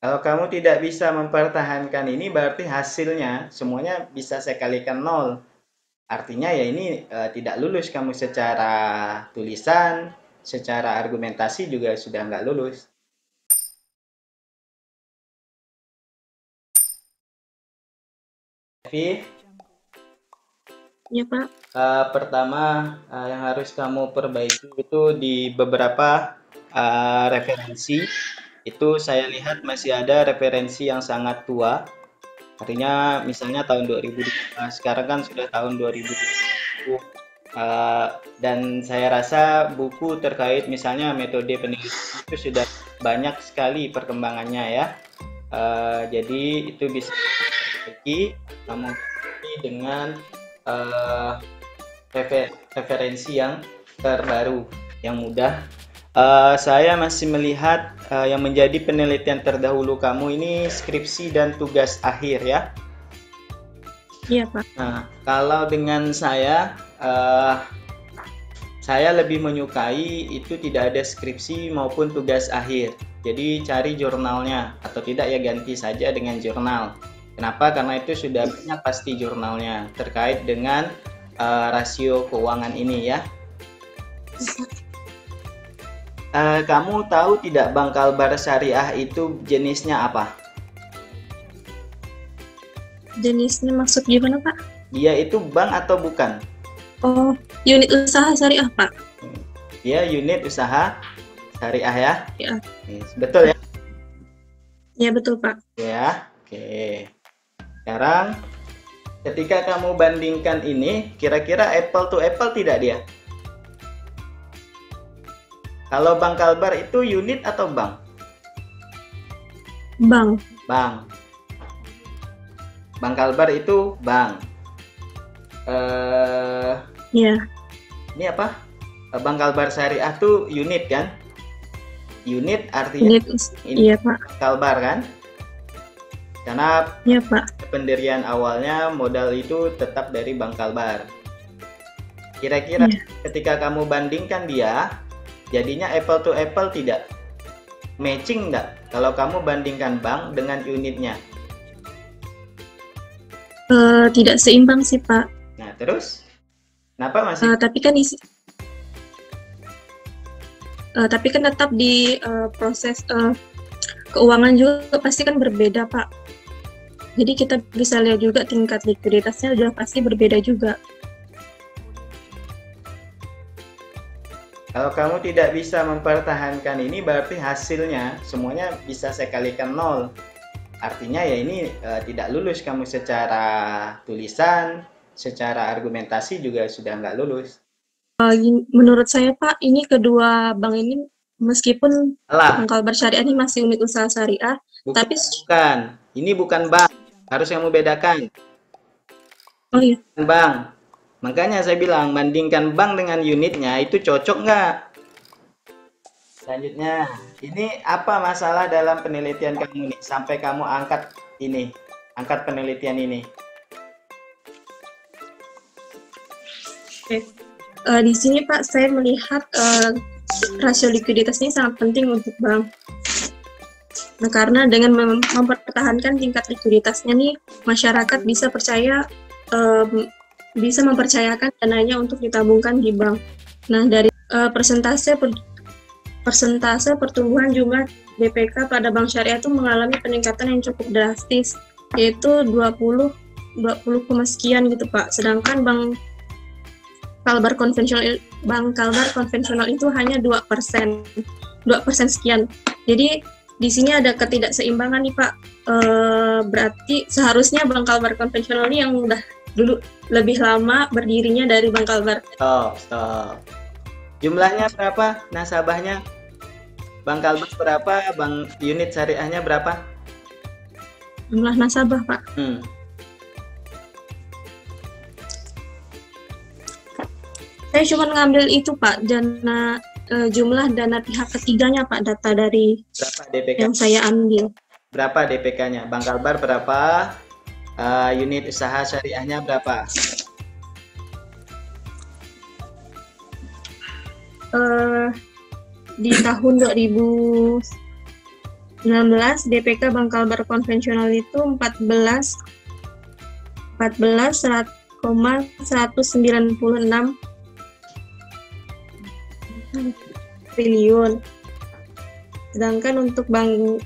Kalau kamu tidak bisa mempertahankan ini, berarti hasilnya semuanya bisa saya kalikan nol. Artinya ya ini tidak lulus kamu secara tulisan, secara argumentasi juga sudah nggak lulus. Tapi Ya, Pak. pertama yang harus kamu perbaiki itu di beberapa referensi. Itu saya lihat masih ada referensi yang sangat tua. Artinya misalnya tahun 2005, sekarang kan sudah tahun 2020. Dan saya rasa buku terkait misalnya metode penelitian itu sudah banyak sekali perkembangannya ya. Jadi itu bisa diperbaiki, kamu ganti dengan eh, referensi yang terbaru, yang mudah. Saya masih melihat yang menjadi penelitian terdahulu kamu ini skripsi dan tugas akhir ya. Iya, Pak. Nah, kalau dengan saya lebih menyukai itu tidak ada skripsi maupun tugas akhir. Jadi cari jurnalnya atau tidak ya ganti saja dengan jurnal. Kenapa? Karena itu sudah banyak pasti jurnalnya terkait dengan rasio keuangan ini ya. Kamu tahu tidak bank kalbar syariah itu jenisnya apa? Jenisnya maksud gimana, Pak? Dia itu bank atau bukan? Oh, unit usaha syariah, Pak. Dia unit usaha syariah ya. Ya, Betul ya? ya betul, Pak. Ya, oke. Sekarang ketika kamu bandingkan ini, kira-kira apple to apple tidak dia? Kalau bank kalbar itu unit atau bank? Bank. Bank. Bank kalbar itu bank. Eh, Ya, ini apa? Bank kalbar syariah tuh unit kan? Unit artinya unit ini iya, Pak. kalbar kan? Karena Ya, Pak. pendirian awalnya modal itu tetap dari bank kalbar. Kira-kira Ya. ketika kamu bandingkan dia, jadinya apple to apple tidak? Matching enggak? Kalau kamu bandingkan bank dengan unitnya. Tidak seimbang sih, Pak. Nah, terus kenapa masih Tapi kan tapi kan tetap di proses keuangan juga pasti kan berbeda, Pak. Jadi kita bisa lihat juga tingkat likuiditasnya udah pasti berbeda juga. kalau kamu tidak bisa mempertahankan ini berarti hasilnya semuanya bisa saya kalikan nol. Artinya ya ini tidak lulus kamu secara tulisan, secara argumentasi juga sudah nggak lulus. Menurut saya, Pak, ini kedua bank ini meskipun Alah, Bank Kalbar Syariah ini masih unit usaha syariah, bukan, tapi bukan. Ini bukan bank. Harus kamu bedakan. oh Ini iya, bukan bank. Makanya saya bilang bandingkan bank dengan unitnya itu cocok nggak? Selanjutnya, ini apa masalah dalam penelitian kamu nih sampai kamu angkat penelitian ini? oke. Di sini Pak, saya melihat rasio likuiditas ini sangat penting untuk bank. Nah, karena dengan mempertahankan tingkat likuiditasnya nih, masyarakat bisa mempercayakan dananya untuk ditabungkan di bank. Nah, dari persentase pertumbuhan jumlah BPK pada bank syariah itu mengalami peningkatan yang cukup drastis, yaitu 20 sekian gitu Pak. Sedangkan Kalbar konvensional itu hanya 2%, 2% sekian. Jadi di sini ada ketidakseimbangan nih Pak. Berarti seharusnya Bank Kalbar konvensional ini yang udah dulu lebih lama berdirinya dari Bank Kalbar. Stop, stop. Jumlahnya berapa? Nasabahnya? Bank Kalbar berapa? Bank unit syariahnya berapa? Jumlah nasabah Pak. Saya cuma ngambil itu Pak, jumlah dana pihak ketiganya Pak, data dari Berapa DPK? yang saya ambil. Berapa DPK-nya? Bank Kalbar berapa? Unit usaha syariahnya berapa? Di tahun 2000 19 DPK bank Kalbar konvensional itu 14,196 triliun. Sedangkan untuk bank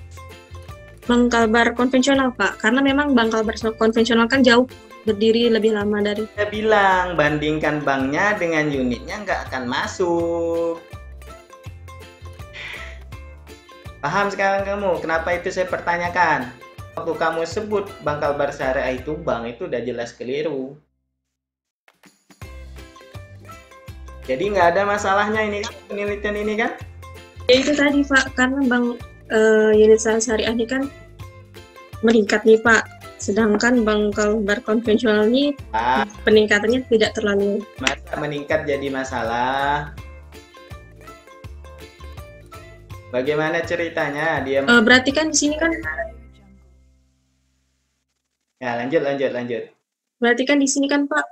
Kalbar konvensional, Pak, karena memang bank Kalbar konvensional kan jauh berdiri lebih lama dari. Saya bilang bandingkan banknya dengan unitnya nggak akan masuk. Paham sekarang kamu? Kenapa itu saya pertanyakan? Waktu kamu sebut Bank Kalbar Syariah itu bank, itu udah jelas keliru. Jadi nggak ada masalahnya ini penelitian ini kan? Ya itu tadi Pak, karena bank unit syariah ini kan meningkat nih Pak. Sedangkan Bank Kalbar konvensional ini peningkatannya tidak terlalu. Masa meningkat jadi masalah? Bagaimana ceritanya dia? Berarti kan di sini kan. Ya lanjut. Berarti kan di sini kan Pak.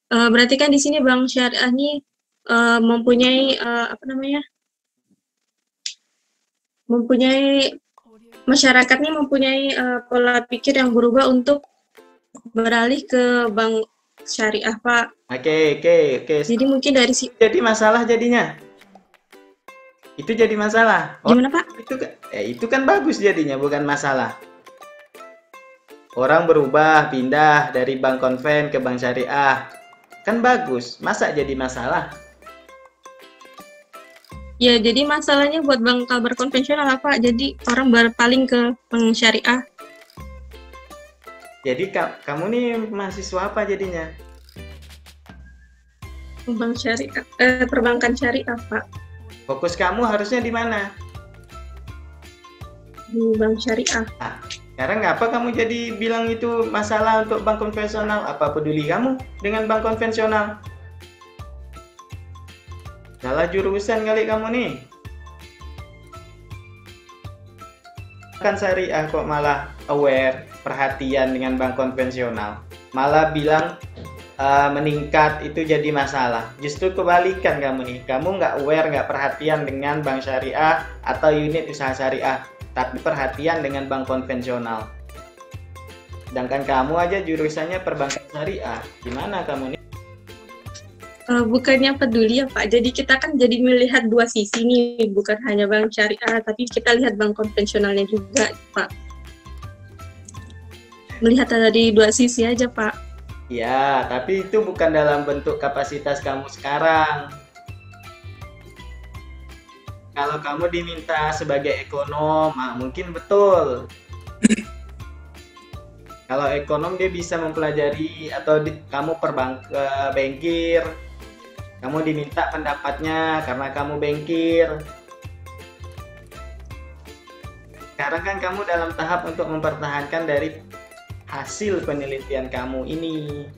Berarti kan di sini Bank Syariah ini mempunyai masyarakatnya mempunyai pola pikir yang berubah untuk beralih ke bank syariah, Pak. Oke. Jadi mungkin dari jadi masalah jadinya. Itu jadi masalah. Gimana, Pak? Itu kan bagus jadinya, bukan masalah. Orang berubah, pindah dari bank konven ke bank syariah. Kan bagus. Masa jadi masalah? Ya, jadi masalahnya buat bank Kalbar konvensional apa? Jadi orang berpaling ke bank syariah. Jadi kamu nih mahasiswa apa jadinya? Bank syariah, perbankan syariah, Pak. Fokus kamu harusnya di mana? Di bank syariah. Nah, sekarang ngapa kamu jadi bilang itu masalah untuk bank konvensional? Apa peduli kamu dengan bank konvensional? Salah jurusan kali kamu nih. Kan syariah kok malah aware, perhatian dengan bank konvensional. Malah bilang meningkat itu jadi masalah. Justru kebalikan kamu nih. Kamu nggak aware, nggak perhatian dengan bank syariah atau unit usaha syariah, tapi perhatian dengan bank konvensional. Sedangkan kamu aja jurusannya perbankan syariah. Gimana kamu nih? Bukannya peduli ya Pak, jadi kita kan jadi melihat dua sisi nih, bukan hanya bank syariah, tapi kita lihat bank konvensionalnya juga Pak. Melihat dari dua sisi aja Pak. Ya, tapi itu bukan dalam bentuk kapasitas kamu sekarang. Kalau kamu diminta sebagai ekonom, mungkin betul. Kalau ekonom dia bisa mempelajari, atau kamu bankir, kamu diminta pendapatnya karena kamu bankir. Sekarang kan kamu dalam tahap untuk mempertahankan dari hasil penelitian kamu ini.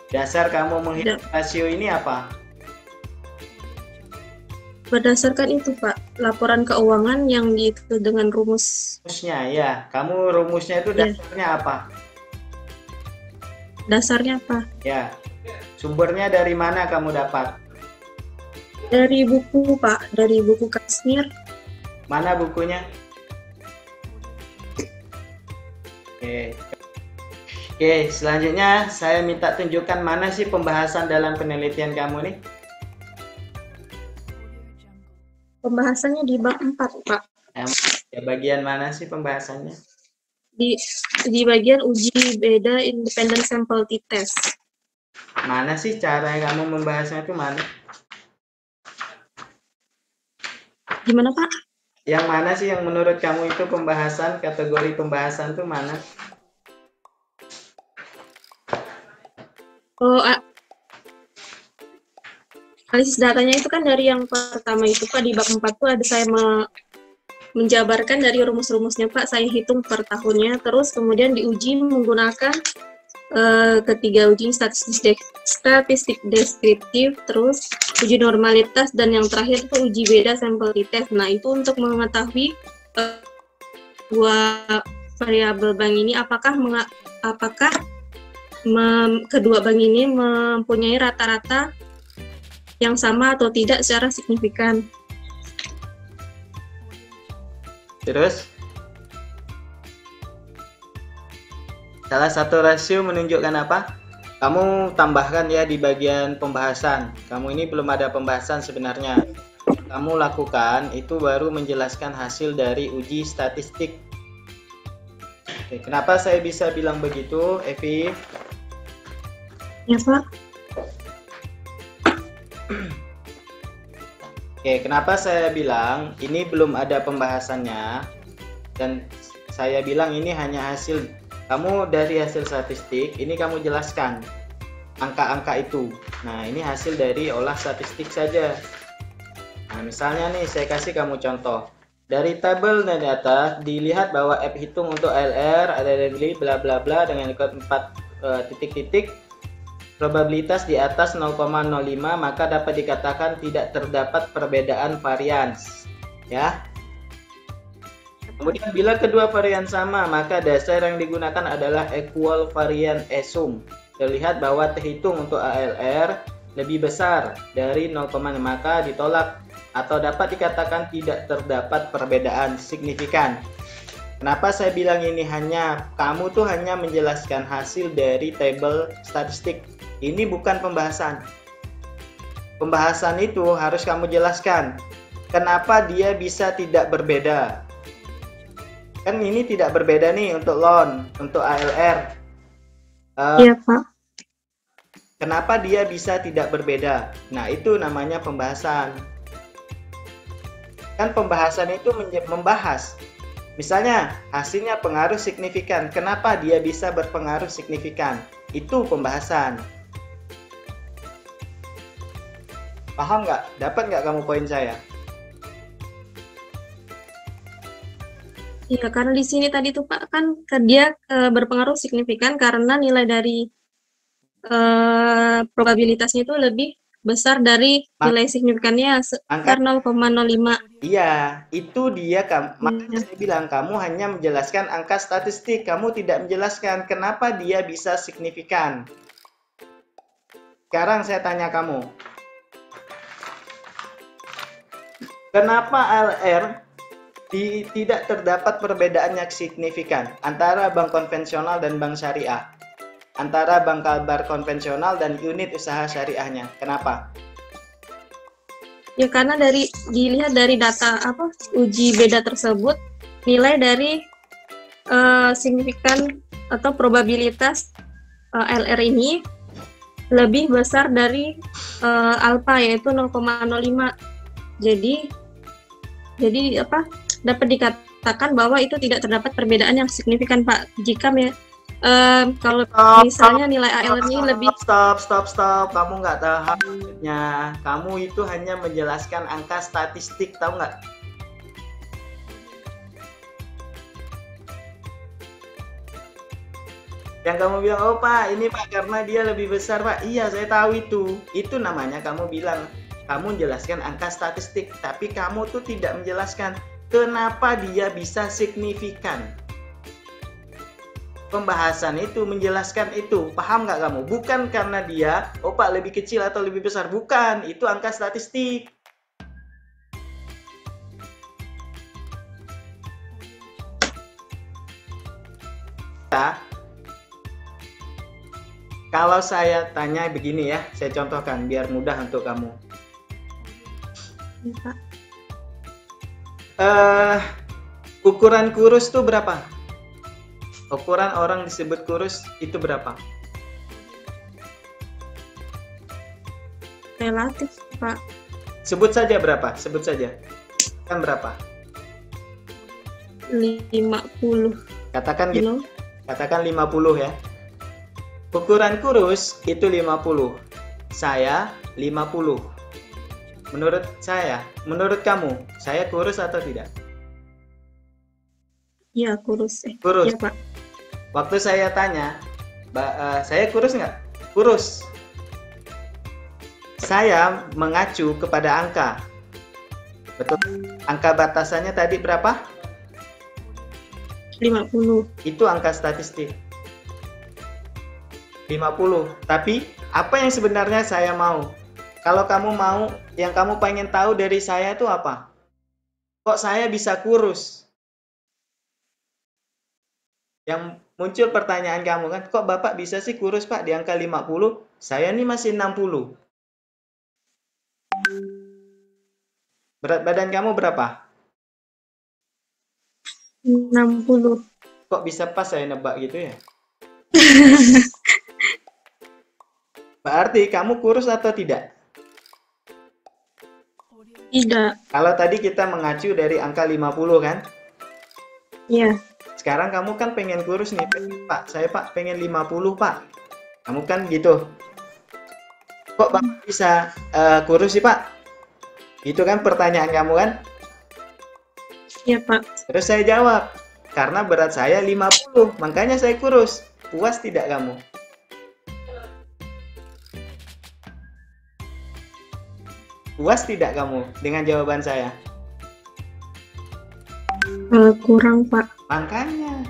Dasar kamu menghitung rasio ini apa? Berdasarkan itu Pak, laporan keuangan yang dihitung dengan rumus. Rumusnya ya, kamu rumusnya itu dasarnya apa? Dasarnya apa? Ya, sumbernya dari mana kamu dapat? Dari buku Pak, dari buku Kasmir. Mana bukunya? Oke, selanjutnya saya minta tunjukkan mana sih pembahasan dalam penelitian kamu nih? Pembahasannya di bab 4, Pak. Ya, bagian mana sih pembahasannya? Di bagian uji beda independent sample t-test. Mana sih cara yang kamu membahasnya itu mana? Gimana Pak? Yang mana sih yang menurut kamu itu pembahasan, kategori pembahasan itu mana? Analisis datanya itu kan dari yang pertama itu Pak, di bab 4 tuh ada saya menjabarkan dari rumus-rumusnya Pak, saya hitung per tahunnya, terus kemudian diuji menggunakan ketiga uji statistik deskriptif, terus uji normalitas, dan yang terakhir itu uji beda sampel t-test. Nah itu untuk mengetahui dua variabel bank ini apakah kedua bank ini mempunyai rata-rata yang sama atau tidak secara signifikan. Terus, salah satu rasio menunjukkan apa? Kamu tambahkan ya di bagian pembahasan. Kamu ini belum ada pembahasan sebenarnya. Kamu lakukan itu baru menjelaskan hasil dari uji statistik. Oke, kenapa saya bisa bilang begitu, Evi? Ya, Pak. Oke, kenapa saya bilang ini belum ada pembahasannya dan saya bilang ini hanya hasil kamu dari hasil statistik, ini kamu jelaskan angka-angka itu. Nah, ini hasil dari olah statistik saja. Nah, misalnya nih saya kasih kamu contoh. Dari tabel dan data dilihat bahwa F hitung untuk ALR ada dari bla bla bla dengan ikut 4 titik-titik. Probabilitas di atas 0,05 maka dapat dikatakan tidak terdapat perbedaan varians. Ya. Kemudian bila kedua varian sama, maka dasar yang digunakan adalah equal variance assume. Terlihat bahwa terhitung untuk ALR lebih besar dari 0,5 maka ditolak atau dapat dikatakan tidak terdapat perbedaan signifikan. Kenapa saya bilang ini kamu tuh hanya menjelaskan hasil dari tabel statistik. Ini bukan pembahasan. Pembahasan itu harus kamu jelaskan. Kenapa dia bisa tidak berbeda? Kan ini tidak berbeda nih untuk loan, untuk ALR. Iya, Pak. Kenapa dia bisa tidak berbeda? Nah, itu namanya pembahasan. Kan pembahasan itu membahas. Misalnya, hasilnya pengaruh signifikan. Kenapa dia bisa berpengaruh signifikan? Itu pembahasan. Paham nggak? Dapat nggak kamu poin saya? Iya, karena di sini tadi tuh Pak kan dia berpengaruh signifikan karena nilai dari probabilitasnya itu lebih besar dari nilai signifikannya sekitar 0,05. Iya, itu dia makanya saya bilang kamu hanya menjelaskan angka statistik, kamu tidak menjelaskan kenapa dia bisa signifikan. Sekarang saya tanya kamu. Kenapa ALR tidak terdapat perbedaan yang signifikan antara bank konvensional dan bank syariah? Antara bank kalbar konvensional dan unit usaha syariahnya. Kenapa? Ya karena dilihat dari data uji beda tersebut, nilai dari signifikan atau probabilitas ALR ini lebih besar dari alfa yaitu 0,05. Jadi dapat dikatakan bahwa itu tidak terdapat perbedaan yang signifikan, Pak. Jika kalau misalnya nilai ALR-nya lebih stop. Kamu nggak tahu maksudnya. Kamu itu hanya menjelaskan angka statistik, tahu nggak? Yang kamu bilang, oh Pak, ini Pak karena dia lebih besar Pak. Iya, saya tahu itu. Itu namanya kamu bilang. Kamu menjelaskan angka statistik, tapi kamu tuh tidak menjelaskan kenapa dia bisa signifikan. Pembahasan itu menjelaskan itu, paham nggak kamu? Bukan karena dia, oh Pak lebih kecil atau lebih besar, bukan. Itu angka statistik. Kalau saya tanya begini ya, saya contohkan biar mudah untuk kamu. Ukuran kurus itu berapa? Ukuran orang disebut kurus itu berapa? Relatif, Pak. Sebut saja berapa? Sebut saja. Kan berapa? 50. Katakan gitu. Katakan 50 ya. Ukuran kurus itu 50. Saya 50. Menurut saya, menurut kamu, saya kurus atau tidak? Iya, kurus. Kurus. Ya, Pak. Waktu saya tanya, saya kurus nggak? Kurus. Saya mengacu kepada angka. Betul. Angka batasannya tadi berapa? 50. Itu angka statistik. 50. Tapi, apa yang sebenarnya saya mau? Kalau kamu mau, yang kamu pengen tahu dari saya itu apa? Kok saya bisa kurus? Yang muncul pertanyaan kamu kan, kok Bapak bisa sih kurus Pak di angka 50? Saya nih masih 60. Berat badan kamu berapa? 60. Kok bisa pas saya nebak gitu ya? Berarti kamu kurus atau tidak? Tidak. Kalau tadi kita mengacu dari angka 50 kan? Iya. Sekarang kamu kan pengen kurus nih, Pak. Saya Pak pengen 50 Pak. Kamu kan gitu. Kok Bapak bisa kurus sih Pak? Itu kan pertanyaan kamu kan? Iya Pak. Terus saya jawab, karena berat saya 50, makanya saya kurus. Puas tidak kamu? Puas tidak kamu dengan jawaban saya? Kurang Pak. Makanya,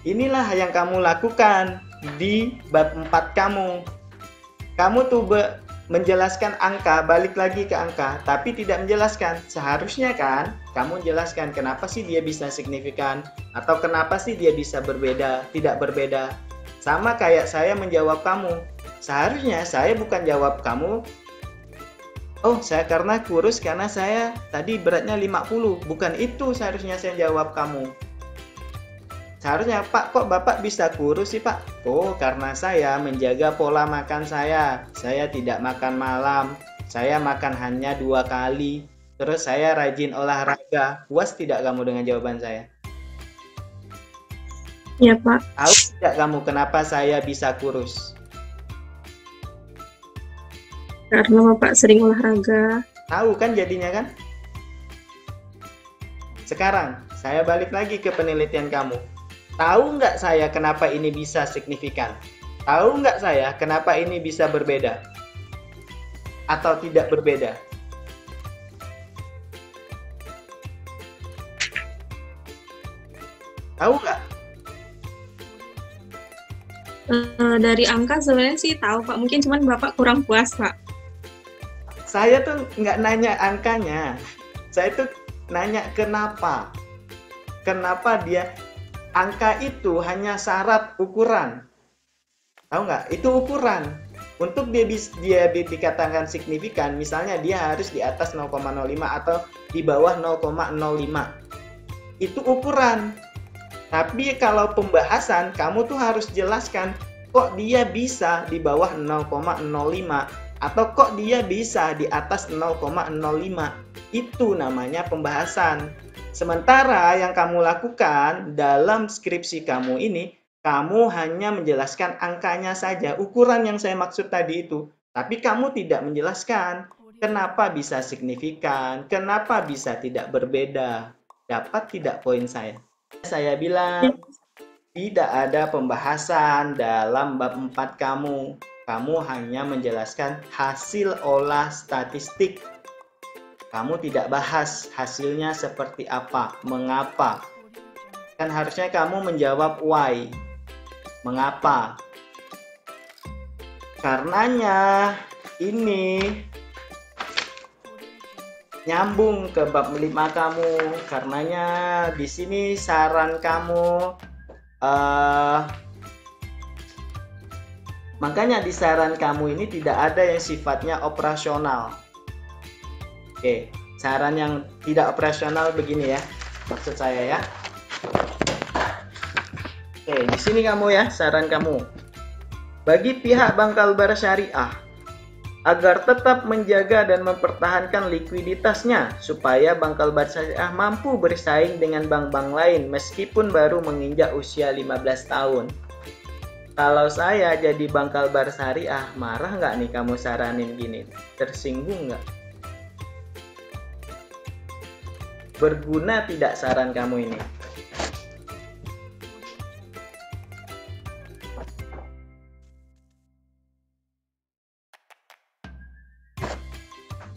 inilah yang kamu lakukan di bab 4 kamu. Kamu tuh menjelaskan angka, balik lagi ke angka, tapi tidak menjelaskan. Seharusnya kan, kamu jelaskan kenapa sih dia bisa signifikan, atau kenapa sih dia bisa berbeda, tidak berbeda. Sama kayak saya menjawab kamu. Seharusnya saya bukan jawab kamu, oh saya karena kurus karena saya tadi beratnya 50. Bukan itu seharusnya saya jawab kamu. Seharusnya, Pak, kok Bapak bisa kurus sih, Pak? Oh, karena saya menjaga pola makan saya. Saya tidak makan malam. Saya makan hanya 2 kali. Terus saya rajin olahraga. Puas tidak kamu dengan jawaban saya? Iya, Pak. Tahu tidak kamu kenapa saya bisa kurus? Karena Bapak sering olahraga. Tahu kan jadinya kan? Sekarang, saya balik lagi ke penelitian kamu. Tahu nggak saya kenapa ini bisa signifikan? Tahu nggak saya kenapa ini bisa berbeda? Atau tidak berbeda? Tahu nggak? Dari angka sebenarnya sih tahu Pak. Mungkin cuman Bapak kurang puas Pak. Saya tuh nggak nanya angkanya. Saya tuh nanya kenapa. Kenapa dia... Angka itu hanya syarat ukuran. Tahu nggak? Itu ukuran. Untuk dia dikatakan signifikan, misalnya dia harus di atas 0,05 atau di bawah 0,05. Itu ukuran. Tapi kalau pembahasan, kamu tuh harus jelaskan kok dia bisa di bawah 0,05 atau kok dia bisa di atas 0,05. Itu namanya pembahasan. Sementara yang kamu lakukan dalam skripsi kamu ini, kamu hanya menjelaskan angkanya saja, ukuran yang saya maksud tadi itu. Tapi kamu tidak menjelaskan kenapa bisa signifikan, kenapa bisa tidak berbeda. Dapat tidak poin saya? Saya bilang, tidak ada pembahasan dalam bab 4 kamu. Kamu hanya menjelaskan hasil olah statistik. Kamu tidak bahas hasilnya seperti apa, mengapa. Kan harusnya kamu menjawab why. Mengapa? Karenanya ini nyambung ke bab 5 kamu. Karenanya di sini saran kamu makanya di saran kamu ini tidak ada yang sifatnya operasional. Oke, saran yang tidak operasional begini ya, maksud saya ya. Oke, di sini kamu ya, saran kamu. Bagi pihak Bank Kalbar Syariah, agar tetap menjaga dan mempertahankan likuiditasnya, supaya Bank Kalbar Syariah mampu bersaing dengan bank-bank lain meskipun baru menginjak usia 15 tahun. Kalau saya jadi Bank Kalbar Syariah, marah nggak nih kamu saranin gini? Tersinggung nggak? Berguna tidak saran kamu ini?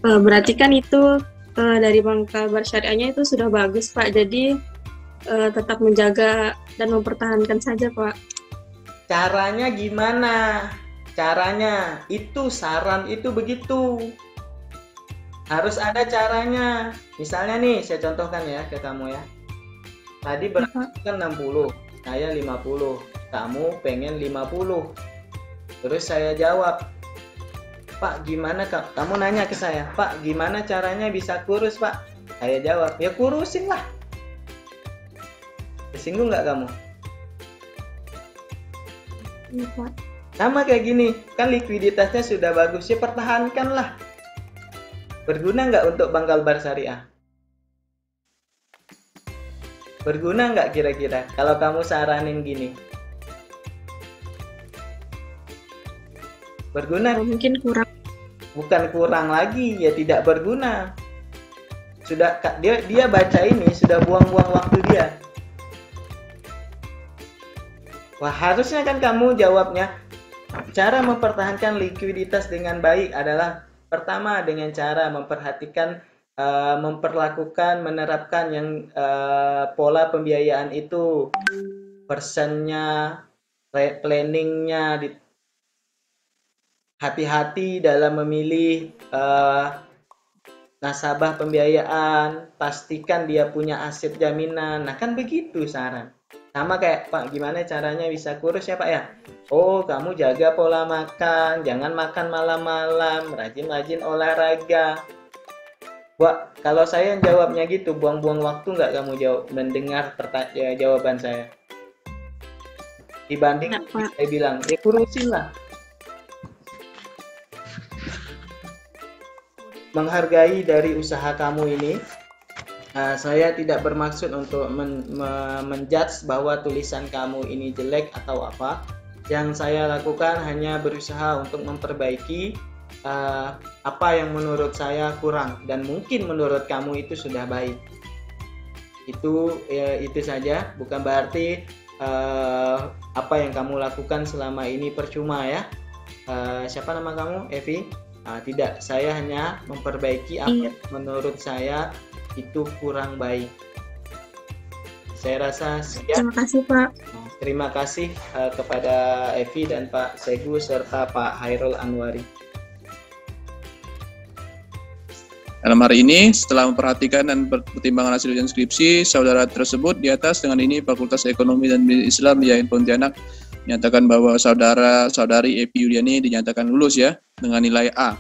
Berarti kan itu dari Bank Kalbar Syariahnya itu sudah bagus Pak. Jadi tetap menjaga dan mempertahankan saja Pak. Caranya gimana? Caranya itu saran itu begitu. Harus ada caranya. Misalnya nih, saya contohkan ya ke kamu ya. Tadi berat kan 60, saya 50. Kamu pengen 50. Terus saya jawab, Pak, gimana kamu nanya ke saya, Pak, gimana caranya bisa kurus, Pak? Saya jawab, ya kurusin lah. Tersinggung nggak kamu? Iya, Pak. Sama kayak gini, kan likuiditasnya sudah bagus, ya pertahankanlah. Berguna nggak untuk Bank Kalbar Syariah? Berguna nggak kira-kira kalau kamu saranin gini? Berguna? Mungkin kurang. Bukan kurang lagi, ya tidak berguna. Sudah dia baca ini sudah buang-buang waktu dia. Wah, harusnya kan kamu jawabnya, cara mempertahankan likuiditas dengan baik adalah pertama dengan cara memperhatikan, menerapkan yang pola pembiayaan itu, persennya, planningnya, hati-hati dalam memilih nasabah pembiayaan, pastikan dia punya aset jaminan. Nah kan begitu saran. Sama kayak, Pak, gimana caranya bisa kurus ya Pak ya? Oh, kamu jaga pola makan, jangan makan malam-malam, rajin-rajin olahraga. Wah, kalau saya jawabnya gitu, buang-buang waktu nggak kamu mendengar jawaban saya? Dibanding saya bilang, ya kurusin lah. Menghargai dari usaha kamu ini. Saya tidak bermaksud untuk menjudge bahwa tulisan kamu ini jelek atau apa. Yang saya lakukan hanya berusaha untuk memperbaiki apa yang menurut saya kurang dan mungkin menurut kamu itu sudah baik. Itu saja, bukan berarti apa yang kamu lakukan selama ini percuma ya. Siapa nama kamu? Evi? Tidak, saya hanya memperbaiki apa yang menurut saya itu kurang baik. Saya rasa sekian. Terima kasih Pak. Terima kasih kepada Evi dan Pak Segu serta Pak Hairul Anwari. Dalam hari ini, setelah memperhatikan dan pertimbangan hasil ujian skripsi, saudara tersebut di atas dengan ini Fakultas Ekonomi dan Bisnis Islam YAIN Pontianak menyatakan bahwa saudari Evi Yuliani dinyatakan lulus ya dengan nilai A.